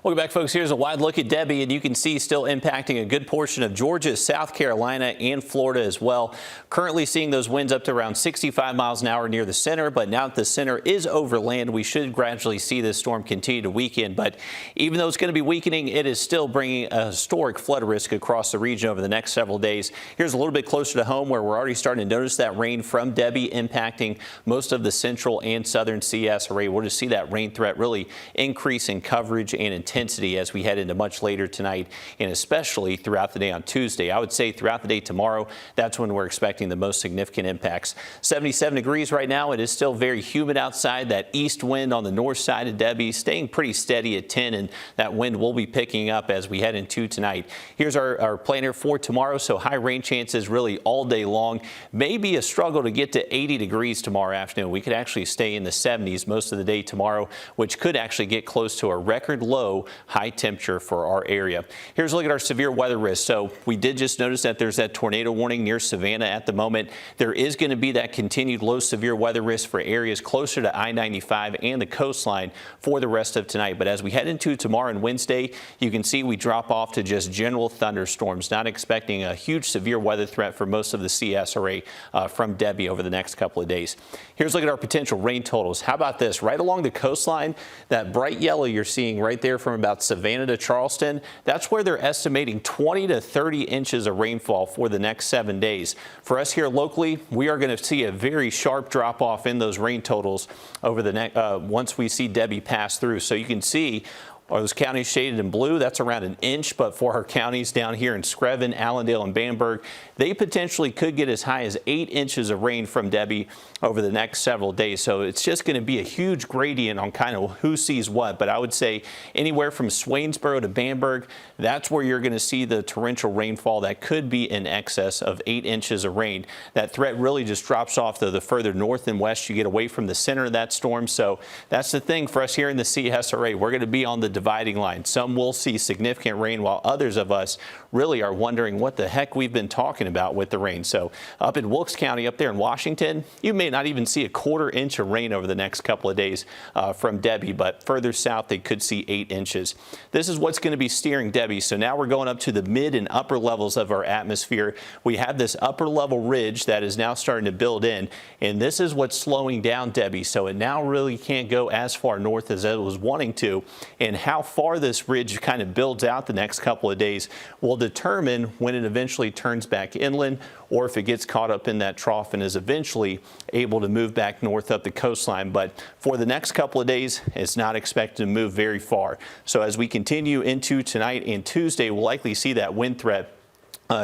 Welcome back, folks. Here's a wide look at Debby, and you can see still impacting a good portion of Georgia, South Carolina, and Florida as well. Currently seeing those winds up to around 65 miles an hour near the center, but now that the center is over land, we should gradually see this storm continue to weaken. But even though it's going to be weakening, it is still bringing a historic flood risk across the region over the next several days. Here's a little bit closer to home where we're already starting to notice that rain from Debby impacting most of the central and southern CS array. We'll just see that rain threat really increase in coverage and intensity as we head into much later tonight, and especially throughout the day on Tuesday. I would say throughout the day tomorrow, that's when we're expecting the most significant impacts. 77 degrees right now. It is still very humid outside. That east wind on the north side of Debby staying pretty steady at 10, and that wind will be picking up as we head into tonight. Here's our planner for tomorrow. So high rain chances really all day long. Maybe a struggle to get to 80 degrees tomorrow afternoon. We could actually stay in the 70s most of the day tomorrow, which could actually get close to a record low high temperature for our area. Here's a look at our severe weather risk. So we did just notice that there's that tornado warning near Savannah at the moment. There is going to be that continued low severe weather risk for areas closer to I-95 and the coastline for the rest of tonight. But as we head into tomorrow and Wednesday, you can see we drop off to just general thunderstorms. Not expecting a huge severe weather threat for most of the CS array from Debby over the next couple of days. Here's a look at our potential rain totals. How about this? Right along the coastline, that bright yellow you're seeing right there from about Savannah to Charleston, that's where they're estimating 20 to 30 inches of rainfall for the next 7 days. For us here locally, we are going to see a very sharp drop off in those rain totals over the next once we see Debby pass through. So you can see those counties shaded in blue, that's around an inch, but for our counties down here in Screven, Allendale, and Bamberg, they potentially could get as high as 8 inches of rain from Debby over the next several days. So it's just going to be a huge gradient on kind of who sees what. But I would say anywhere from Swainsboro to Bamberg, that's where you're going to see the torrential rainfall that could be in excess of 8 inches of rain. That threat really just drops off the further north and west you get away from the center of that storm. So that's the thing for us here in the CSRA. We're going to be on the dividing line. Some will see significant rain, while others of us really are wondering what the heck we've been talking about with the rain. So up in Wilkes County up there in Washington, you may not even see a quarter inch of rain over the next couple of days from Debby, but further south they could see 8 inches. This is what's going to be steering Debby. So now we're going up to the mid and upper levels of our atmosphere. We have this upper level ridge that is now starting to build in, and this is what's slowing down Debby. So it now really can't go as far north as it was wanting to, and how far this ridge kind of builds out the next couple of days will determine when it eventually turns back inland, or if it gets caught up in that trough and is eventually able to move back north up the coastline. But for the next couple of days, it's not expected to move very far. So as we continue into tonight and Tuesday, we'll likely see that wind threat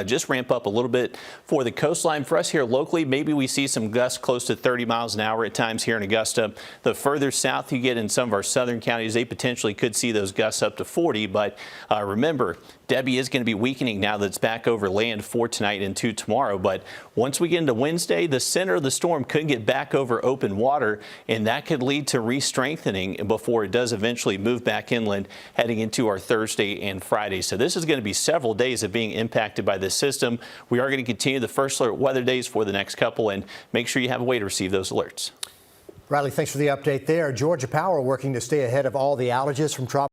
just ramp up a little bit for the coastline. For us here locally, maybe we see some gusts close to 30 miles an hour at times here in Augusta. The further south you get in some of our southern counties, they potentially could see those gusts up to 40. But remember, Debby is going to be weakening now that it's back over land for tonight and to tomorrow. But once we get into Wednesday, the center of the storm could get back over open water, and that could lead to re-strengthening before it does eventually move back inland heading into our Thursday and Friday. So this is going to be several days of being impacted by this system. We are going to continue the first alert weather days for the next couple, and make sure you have a way to receive those alerts. Riley, thanks for the update there. Georgia Power working to stay ahead of all the outages from tropical